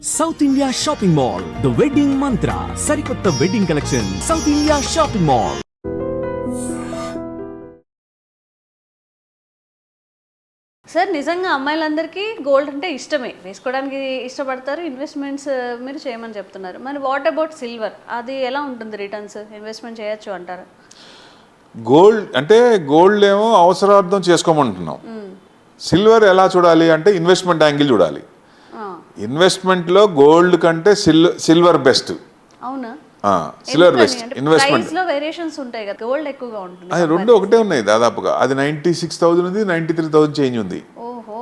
South India Shopping Mall, The Wedding Mantra, Sarikotta Wedding Collection, South India Shopping Mall. Sir నిజంగా అమ్మాయిలందరికీ gold అంటే ఇష్టమే, వేసుకోవడానికి ఇష్టపడతారు, investments మీరు చేయమని చెప్తున్నారు. మరి వాట్ అబౌట్ సిల్వర్, అది ఎలా ఉంటుంది రిటర్న్స్, ఇన్వెస్ట్మెంట్ చేయొచ్చు అంటారు? గోల్డ్ అంటే గోల్డ్ ఏమో అవసరార్థం చేసుకోమంటున్నాం. సిల్వర్ ఎలా చూడాలి అంటే ఇన్వెస్ట్మెంట్ యాంగిల్ చూడాలి. ఇన్వెస్ట్మెంట్లో గోల్డ్ కంటే సిల్వర్ బెస్ట్. అవునా? Silver best investment. ప్రైస్ లో వేరియేషన్స్ ఉంటాయి కదా, గోల్డ్ ఎక్కువగా ఉంటుంది. అది రెండు ఒకటే ఉన్నాయి దాదాపుగా. అది 96,000 ఉంది, 93,000 చేంజ్ ఉంది. ఓహో,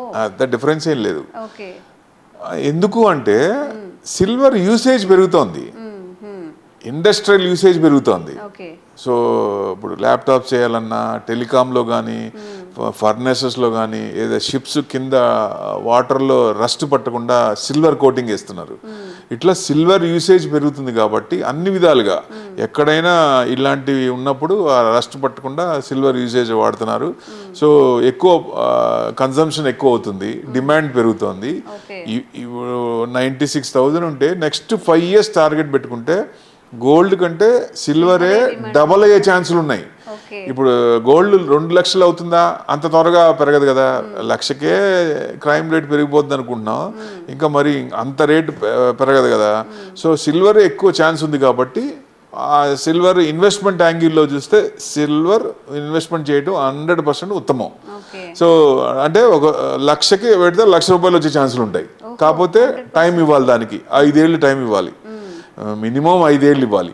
డిఫరెన్స్ ఏం లేదు. ఓకే. ఎందుకు అంటే సిల్వర్ యూసేజ్ పెరుగుతోంది, ఇండస్ట్రియల్ యూసేజ్ పెరుగుతోంది. సో ఇప్పుడు ల్యాప్టాప్ చేయాలన్నా, టెలికాంలో కానీ, ఫర్నేసెస్లో కానీ, ఏదో షిప్స్ కింద వాటర్లో రస్ట్ పట్టకుండా సిల్వర్ కోటింగ్ వేస్తున్నారు. ఇట్లా సిల్వర్ యూసేజ్ పెరుగుతుంది కాబట్టి అన్ని విధాలుగా ఎక్కడైనా ఇలాంటివి ఉన్నప్పుడు ఆ రస్ట్ పట్టకుండా సిల్వర్ యూసేజ్ వాడుతున్నారు. సో ఎక్కువ కన్జంప్షన్ ఎక్కువ అవుతుంది, డిమాండ్ పెరుగుతోంది. ఇప్పుడు 96,000 ఉంటే నెక్స్ట్ 5 years టార్గెట్ పెట్టుకుంటే గోల్డ్ కంటే సిల్వరే డబల్ అయ్యే ఛాన్సులు ఉన్నాయి. ఇప్పుడు గోల్డ్ 2 లక్షలు అవుతుందా? అంత త్వరగా పెరగదు కదా. 1,00,000కే క్రైమ్ రేట్ పెరిగిపోద్ది అనుకుంటున్నాం, ఇంకా మరి అంత రేటు పెరగదు కదా. సో సిల్వర్ ఎక్కువ ఛాన్స్ ఉంది కాబట్టి ఆ సిల్వర్ ఇన్వెస్ట్మెంట్ యాంగిల్లో చూస్తే సిల్వర్ ఇన్వెస్ట్మెంట్ చేయడం 100% ఉత్తమం. సో అంటే ఒక 1,00,000కి పెడితే ₹1,00,000 వచ్చే ఛాన్సులు ఉంటాయి. కాకపోతే టైం ఇవ్వాలి, దానికి 5 ఏళ్ళు టైం ఇవ్వాలి, మినిమం 5 ఏళ్ళు ఇవ్వాలి.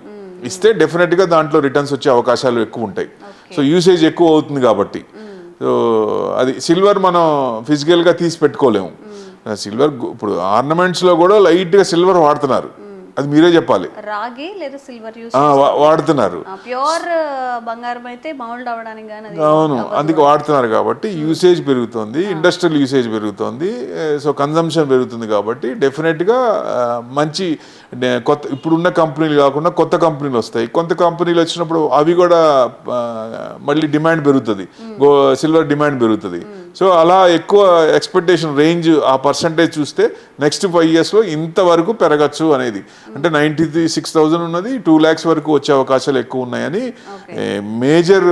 ఇస్తే డెఫినెట్గా దాంట్లో రిటర్న్స్ వచ్చే అవకాశాలు ఎక్కువ ఉంటాయి. సో యూసేజ్ ఎక్కువ అవుతుంది కాబట్టి. సో అది సిల్వర్ మనం ఫిజికల్గా తీసి పెట్టుకోలేము. సిల్వర్ ఇప్పుడు ఆర్నమెంట్స్లో కూడా లైట్గా సిల్వర్ వాడుతున్నారు, అది మీరే చెప్పాలి. రాగి లేదా సిల్వర్ వాడుతున్నారు, ప్యూర్ బంగారం అయితే మౌల్డ్ అవ్వడానికి గాని. అవును, అందుకే వాడుతున్నారు కాబట్టి యూసేజ్ పెరుగుతుంది, ఇండస్ట్రియల్ యూసేజ్ పెరుగుతుంది. సో కన్జంప్షన్ పెరుగుతుంది కాబట్టి డెఫినెట్గా మంచి కొత్త ఇప్పుడున్న కంపెనీలు కాకుండా కొత్త కంపెనీలు వస్తాయి. కొత్త కంపెనీలు వచ్చినప్పుడు అవి కూడా మళ్ళీ డిమాండ్ పెరుగుతుంది, సిల్వర్ డిమాండ్ పెరుగుతుంది. సో అలా ఎక్కువ ఎక్స్పెక్టేషన్ రేంజ్, ఆ పర్సంటేజ్ చూస్తే నెక్స్ట్ 5 yearsలో ఇంతవరకు పెరగచ్చు అనేది. అంటే 96,000 ఉన్నది 2 lakhs వరకు వచ్చే అవకాశాలు ఎక్కువ ఉన్నాయని మేజర్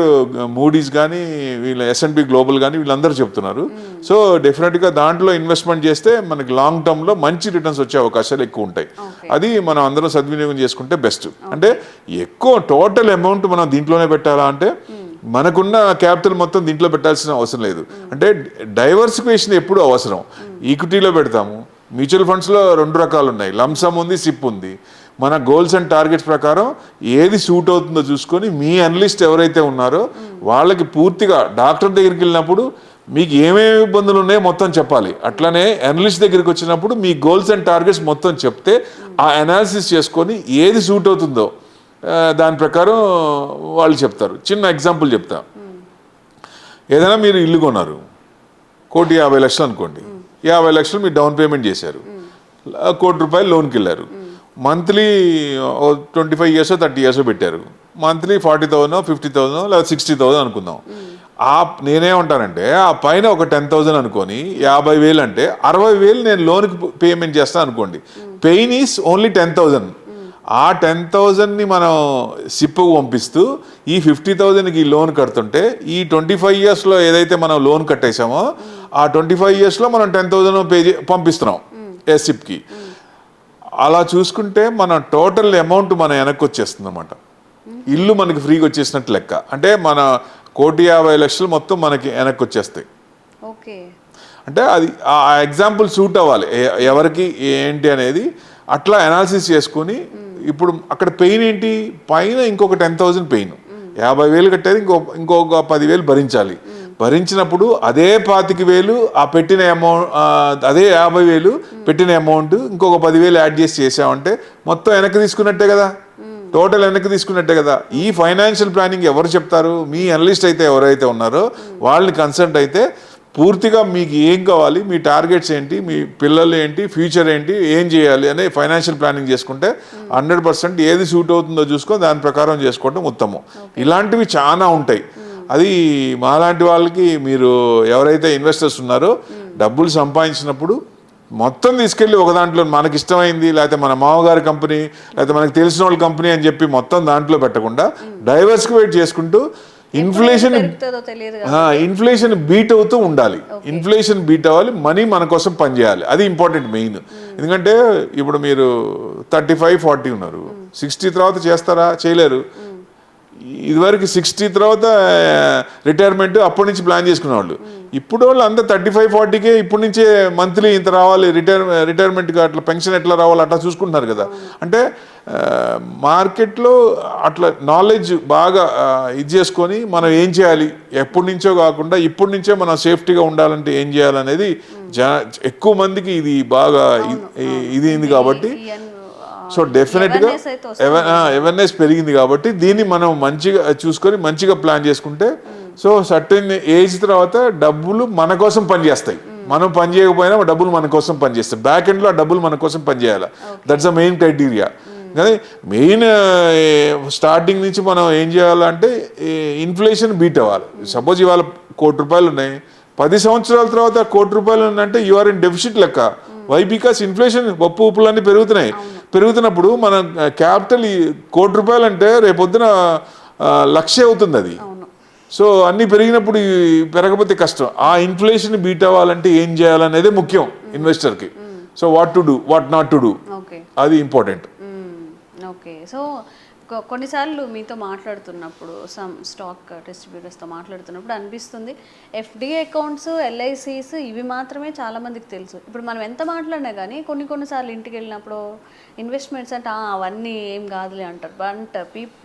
మూడీస్ కానీ, వీళ్ళ S&P గ్లోబల్ కానీ వీళ్ళందరూ చెప్తున్నారు. సో డెఫినెట్గా దాంట్లో ఇన్వెస్ట్మెంట్ చేస్తే మనకి లాంగ్ టర్మ్లో మంచి రిటర్న్స్ వచ్చే అవకాశాలు ఎక్కువ ఉంటాయి. అది మనం అందరం సద్వినియోగం చేసుకుంటే బెస్ట్. అంటే ఎక్కువ టోటల్ అమౌంట్ మనం దీంట్లోనే పెట్టాలా అంటే మనకున్న క్యాపిటల్ మొత్తం దీంట్లో పెట్టాల్సిన అవసరం లేదు. అంటే డైవర్సిఫికేషన్ ఎప్పుడు అవసరం. ఈక్విటీలో పెడతాము, మ్యూచువల్ ఫండ్స్లో 2 రకాలు ఉన్నాయి, లంసమ్ ఉంది, సిప్ ఉంది. మన గోల్స్ అండ్ టార్గెట్స్ ప్రకారం ఏది సూట్ అవుతుందో చూసుకొని మీ అనలిస్ట్ ఎవరైతే ఉన్నారో వాళ్ళకి పూర్తిగా డాక్టర్ దగ్గరికి వెళ్ళినప్పుడు మీకు ఏమేమి ఇబ్బందులు ఉన్నాయో మొత్తం చెప్పాలి. అట్లనే అనలిస్ట్ దగ్గరికి వచ్చినప్పుడు మీ గోల్స్ అండ్ టార్గెట్స్ మొత్తం చెప్తే ఆ అనాలిసిస్ చేసుకొని ఏది సూట్ అవుతుందో దాని ప్రకారం వాళ్ళు చెప్తారు. చిన్న ఎగ్జాంపుల్ చెప్తా. ఏదైనా మీరు ఇల్లు కొన్నారు, 1,50,00,000 అనుకోండి. 50,00,000 మీరు డౌన్ పేమెంట్ చేశారు, ₹1,00,000 లోన్కి వెళ్ళారు. మంత్లీ 25 years 30 years పెట్టారు. మంత్లీ 40,000 50,000 లేదా 60,000 అనుకుందాం. నేనేమంటానంటే ఆ పైన ఒక 10,000 అనుకొని 50,000 అంటే 60,000 నేను లోన్కి పేమెంట్ చేస్తాను అనుకోండి. Pain is only 10,000. ఆ 10,000ని మనం సిప్కు పంపిస్తూ ఈ 50,000కి లోన్ కడుతుంటే ఈ 25 yearsలో ఏదైతే మనం లోన్ కట్టేసామో ఆ 25 yearsలో మనం 10,000 పంపిస్తున్నాం సిప్కి. అలా చూసుకుంటే మన టోటల్ అమౌంట్ మన వెనక్కి వచ్చేస్తుంది అన్నమాట. ఇల్లు మనకి ఫ్రీగా వచ్చేసినట్టు లెక్క. అంటే మన 1,50,00,000 మొత్తం మనకి వెనక్కి వచ్చేస్తాయి. అంటే అది ఆ ఎగ్జాంపుల్ సూట్ అవ్వాలి ఎవరికి ఏంటి అనేది. అట్లా అనాలిసిస్ చేసుకొని ఇప్పుడు అక్కడ పెయిన్ ఏంటి, పైన ఇంకొక 10,000 పెయిన్, 50,000 కట్టేది ఇంకొక 10,000 భరించాలి. భరించినప్పుడు అదే 25,000 ఆ పెట్టిన అమౌంట్, అదే 50,000 పెట్టిన అమౌంట్ ఇంకొక 10,000 యాడ్ చేసామంటే మొత్తం వెనక్కి తీసుకున్నట్టే కదా, టోటల్ వెనక్కి తీసుకున్నట్టే కదా. ఈ ఫైనాన్షియల్ ప్లానింగ్ ఎవరు చెప్తారు? మీ అనలిస్ట్ అయితే ఎవరైతే ఉన్నారో వాళ్ళని కన్సల్ట్ అయితే పూర్తిగా మీకు ఏం కావాలి, మీ టార్గెట్స్ ఏంటి, మీ పిల్లలు ఏంటి, ఫ్యూచర్ ఏంటి, ఏం చేయాలి అనే ఫైనాన్షియల్ ప్లానింగ్ చేసుకుంటే 100% ఏది సూట్ అవుతుందో చూసుకొని దాని ప్రకారం చేసుకోవడం ఉత్తమం. ఇలాంటివి చాలా ఉంటాయి. అది మాలాంటి వాళ్ళకి, మీరు ఎవరైతే ఇన్వెస్టర్స్ ఉన్నారో డబ్బులు సంపాదించినప్పుడు మొత్తం తీసుకెళ్ళి ఒక దాంట్లో మనకి ఇష్టమైంది, లేకపోతే మన మామగారి కంపెనీ, లేకపోతే మనకి తెలిసిన వాళ్ళ కంపెనీ అని చెప్పి మొత్తం దాంట్లో పెట్టకుండా డైవర్సిఫైడ్ చేసుకుంటూ ఇన్ఫ్లేషన్ బీట్ అవుతూ ఉండాలి. ఇన్ఫ్లేషన్ బీట్ అవ్వాలి, మనీ మన కోసం పనిచేయాలి, అది ఇంపార్టెంట్ మెయిన్. ఎందుకంటే ఇప్పుడు మీరు 35-40 ఉన్నారు, 60 తర్వాత చేస్తారా? చేయలేరు. ఇదివరకు 60 తర్వాత రిటైర్మెంట్ అప్పటి నుంచి ప్లాన్ చేసుకునే వాళ్ళు. ఇప్పుడు వాళ్ళు అంతా 35-40కే ఇప్పటి నుంచే మంత్లీ ఇంత రావాలి, రిటైర్మెంట్గా అట్లా పెన్షన్ ఎట్లా రావాలి అట్లా చూసుకుంటున్నారు కదా. అంటే మార్కెట్లో అట్లా నాలెడ్జ్ బాగా ఇది చేసుకొని మనం ఏం చేయాలి, ఎప్పటి నుంచో కాకుండా ఇప్పటి నుంచే మనం సేఫ్టీగా ఉండాలంటే ఏం చేయాలనేది ఎక్కువ మందికి ఇది బాగా ఇది అయింది కాబట్టి, సో డెఫినెట్గా అవేర్నెస్ పెరిగింది కాబట్టి దీన్ని మనం మంచిగా చూసుకొని మంచిగా ప్లాన్ చేసుకుంటే, సో సర్టెన్ ఏజ్ తర్వాత డబ్బులు మన కోసం పనిచేస్తాయి. మనం పని చేయకపోయినా డబ్బులు మన కోసం పనిచేస్తాయి. బ్యాక్ ఎండ్లో ఆ డబ్బులు మన కోసం పనిచేయాలి. That's the main criteria. కానీ మెయిన్ స్టార్టింగ్ నుంచి మనం ఏం చేయాలంటే ఇన్ఫ్లేషన్ బీట్ అవ్వాలి. సపోజ్ ఇవాళ ₹1,00,00,000 ఉన్నాయి, 10 సంవత్సరాల తర్వాత ₹1,00,00,000 ఉందంటే యు ఆర్ ఇన్ డెఫిసిట్ లెక్క. వై? బికాస్ ఇన్ఫ్లేషన్ పప్పు ఉప్పులన్నీ పెరుగుతున్నాయి. పెరుగుతున్నప్పుడు మన క్యాపిటల్ ₹1,00,00,000 అంటే రేపొద్దున 1,00,000 అవుతుంది అది. సో అన్నీ పెరిగినప్పుడు పెరగకపోతే కష్టం. ఆ ఇన్ఫ్లేషన్ బీట్ అవ్వాలంటే ఏం చేయాలనేదే ముఖ్యం ఇన్వెస్టర్కి. So what to do, what not to do, అది ఇంపార్టెంట్. ఓకే. సో కొన్నిసార్లు మీతో మాట్లాడుతున్నప్పుడు స్టాక్ డిస్ట్రిబ్యూటర్స్తో మాట్లాడుతున్నప్పుడు అనిపిస్తుంది ఎఫ్డిఐ అకౌంట్స్, ఎల్ఐసీస్ ఇవి మాత్రమే చాలామందికి తెలుసు. ఇప్పుడు మనం ఎంత మాట్లాడినా కానీ కొన్నిసార్లు ఇంటికి వెళ్ళినప్పుడు ఇన్వెస్ట్మెంట్స్ అంటే అవన్నీ ఏం కాదులే అంటారు.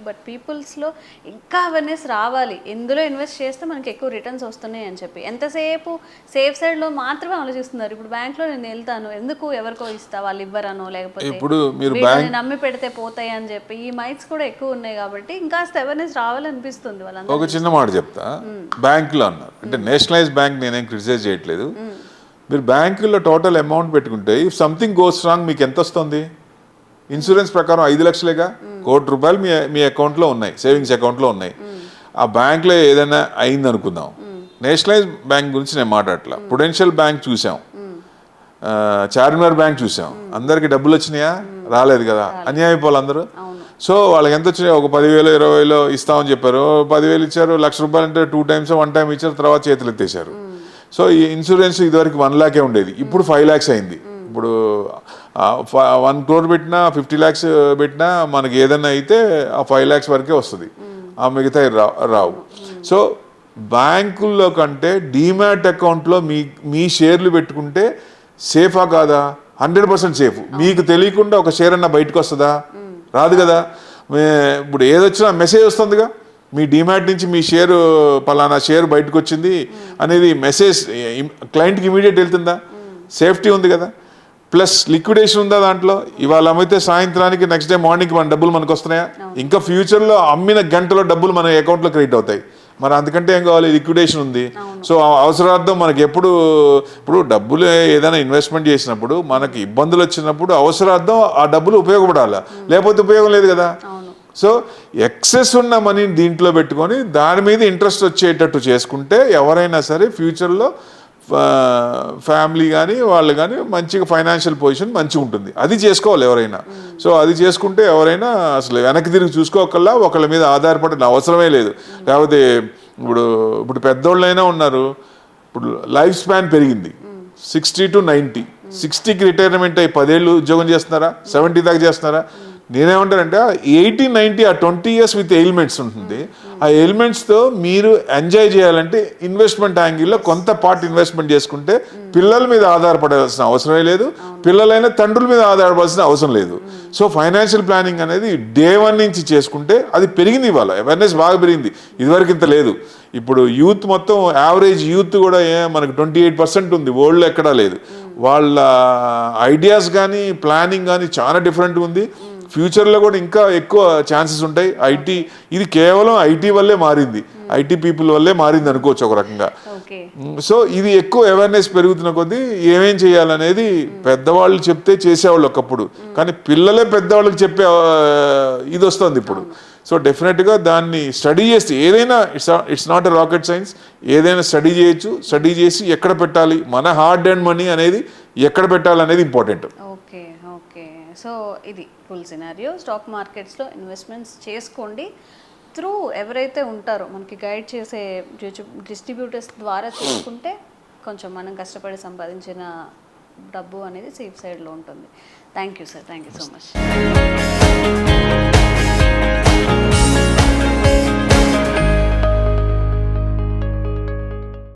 బట్ పీపుల్స్లో ఇంకా అవేర్నెస్ రావాలి, ఎందులో ఇన్వెస్ట్ చేస్తే మనకి ఎక్కువ రిటర్న్స్ వస్తున్నాయి అని చెప్పి. ఎంతసేపు సేఫ్ సైడ్లో మాత్రమే ఆలోచిస్తున్నారు. ఇప్పుడు బ్యాంక్లో నేను వెళ్తాను, ఎందుకు ఎవరికో ఇస్తా, వాళ్ళు ఇవ్వరనో లేకపోతే నమ్మి పెడితే పోతాయి అని చెప్పి ఈ మైట్స్ కూడా ఎక్కువ ఉన్నాయి కాబట్టి ఇంకా అవేర్నెస్ రావాలనిపిస్తుంది వాళ్ళందరూ. ఒక చిన్న మాట చెప్తా. బ్యాంకులో అన్నారు అంటే నేషనలైజ్ బ్యాంక్ నేనేం క్రిటిసైజ్ చేయట్లేదు. మీరు బ్యాంకులో టోటల్ అమౌంట్ పెట్టుకుంటే ఇఫ్ సంథింగ్ గోస్ రాంగ్ మీకు ఎంత వస్తుంది? ఇన్సూరెన్స్ ప్రకారం 5 లక్షలేగా. ₹1,00,00,000 మీ అకౌంట్లో ఉన్నాయి, సేవింగ్స్ అకౌంట్లో ఉన్నాయి. ఆ బ్యాంక్లో ఏదైనా అయింది అనుకుందాం. నేషనలైజ్ బ్యాంక్ గురించి నేను మాట్లాడట్లా. ప్రుడెన్షియల్ బ్యాంక్ చూసాం, చార్మినార్ బ్యాంక్ చూసాం. అందరికి డబ్బులు వచ్చినాయా? రాలేదు కదా. అన్యాయం అయిపోవాలి అందరూ. సో వాళ్ళకి ఎంత వచ్చినాయి? ఒక 10,000 20,000 ఇస్తామని చెప్పారు, 10,000 ఇచ్చారు. ₹1,00,000 అంటే 2 times 1 time ఇచ్చారు, తర్వాత చేతులు ఎత్తేసారు. సో ఈ ఇన్సూరెన్స్ ఇదివరకు 1 lakh ఉండేది, ఇప్పుడు 5 lakhs అయింది. ఇప్పుడు 1 crore పెట్టినా 50 lakhs పెట్టినా మనకి ఏదైనా అయితే ఆ 5 lakhs వరకే వస్తుంది, ఆ మిగతా రావు. సో బ్యాంకుల్లో కంటే డీమ్యాట్ అకౌంట్లో మీ షేర్లు పెట్టుకుంటే సేఫా కాదా? 100% సేఫ్. మీకు తెలియకుండా ఒక షేర్ అన్న బయటకు వస్తుందా? రాదు కదా. ఇప్పుడు ఏదొచ్చినా మెసేజ్ వస్తుందిగా, మీ డీమ్యాట్ నుంచి మీ షేర్ పలానా షేర్ బయటకు వచ్చింది అనేది మెసేజ్ క్లయింట్కి ఇమీడియట్ వెళ్తుందా? సేఫ్టీ ఉంది కదా. ప్లస్ లిక్విడేషన్ ఉందా దాంట్లో? ఇవాళ అమ్మితే సాయంత్రానికి నెక్స్ట్ డే మార్నింగ్ మన డబ్బులు మనకు వస్తున్నాయా? ఇంకా ఫ్యూచర్లో అమ్మిన గంటలో డబ్బులు మన అకౌంట్లో క్రెడిట్ అవుతాయి. మరి అందుకంటే ఏం కావాలి? లిక్విడేషన్ ఉంది. సో అవసరార్థం మనకి ఇప్పుడు డబ్బులు ఏదైనా ఇన్వెస్ట్మెంట్ చేసినప్పుడు మనకి ఇబ్బందులు వచ్చినప్పుడు అవసరార్థం ఆ డబ్బులు ఉపయోగపడాలి, లేకపోతే ఉపయోగం లేదు కదా. సో ఎక్సెస్ ఉన్న మనీని దీంట్లో పెట్టుకొని దాని మీద ఇంట్రెస్ట్ వచ్చేటట్టు చేసుకుంటే ఎవరైనా సరే ఫ్యూచర్లో ఫ్యామిలీ కానీ వాళ్ళు కానీ మంచిగా ఫైనాన్షియల్ పొజిషన్ మంచిగా ఉంటుంది. అది చేసుకోవాలి ఎవరైనా. సో అది చేసుకుంటే ఎవరైనా అసలు వెనక్కి తిరిగి చూసుకోకల్లా ఒకళ్ళ మీద ఆధారపడిన అవసరమే లేదు. లేకపోతే ఇప్పుడు పెద్దోళ్ళైనా ఉన్నారు, ఇప్పుడు లైఫ్ స్పాన్ పెరిగింది 60 to 90. 60కి రిటైర్మెంట్ అయ్యి 10 ఏళ్ళు ఉద్యోగం చేస్తున్నారా? 70 దాకా చేస్తున్నారా? నేనేమంటానంటే 80-90 ఆ 20 years విత్ ఎయిల్మెంట్స్ ఉంటుంది. ఆ ఎయిల్మెంట్స్తో మీరు ఎంజాయ్ చేయాలంటే ఇన్వెస్ట్మెంట్ యాంగిల్లో కొంత పార్ట్ ఇన్వెస్ట్మెంట్ చేసుకుంటే పిల్లల మీద ఆధారపడాల్సిన అవసరమే లేదు, పిల్లలైనా తండ్రుల మీద ఆధారపడాల్సిన అవసరం లేదు. సో ఫైనాన్షియల్ ప్లానింగ్ అనేది day 1 నుంచి చేసుకుంటే అది పెరిగింది. ఇవాళ అవేర్నెస్ బాగా పెరిగింది, ఇదివరకు ఇంత లేదు. ఇప్పుడు యూత్ మొత్తం యావరేజ్ యూత్ కూడా మనకు 28% ఉంది, వరల్డ్లో ఎక్కడా లేదు. వాళ్ళ ఐడియాస్ కానీ ప్లానింగ్ కానీ చాలా డిఫరెంట్గా ఉంది. ఫ్యూచర్లో కూడా ఇంకా ఎక్కువ ఛాన్సెస్ ఉంటాయి. ఇది కేవలం ఐటీ వల్లే మారింది, ఐటీ పీపుల్ వల్లే మారింది అనుకోవచ్చు ఒక రకంగా. సో ఇది ఎక్కువ అవేర్నెస్ పెరుగుతున్న కొద్దీ ఏమేం చేయాలనేది పెద్దవాళ్ళు చెప్తే చేసేవాళ్ళు ఒకప్పుడు, కానీ పిల్లలే పెద్దవాళ్ళకి చెప్పే ఇది వస్తుంది ఇప్పుడు. సో డెఫినెట్గా దాన్ని స్టడీ చేస్తే ఏదైనా it's not a rocket science, ఏదైనా స్టడీ చేయొచ్చు. స్టడీ చేసి ఎక్కడ పెట్టాలి, మన హార్డ్ అండ్ మనీ అనేది ఎక్కడ పెట్టాలి అనేది ఇంపార్టెంట్. ఓకే ఓకే, సో ఇది ఫుల్ సినారియో. స్టాక్ మార్కెట్స్లో ఇన్వెస్ట్మెంట్స్ చేసుకోండి. త్రూ ఎవరైతే ఉంటారో మనకి గైడ్ చేసే డిస్ట్రిబ్యూటర్స్ ద్వారా చేసుకుంటే కొంచెం మనం కష్టపడి సంపాదించిన డబ్బు అనేది సేఫ్ సైడ్లో ఉంటుంది. Thank you sir, thank you so much.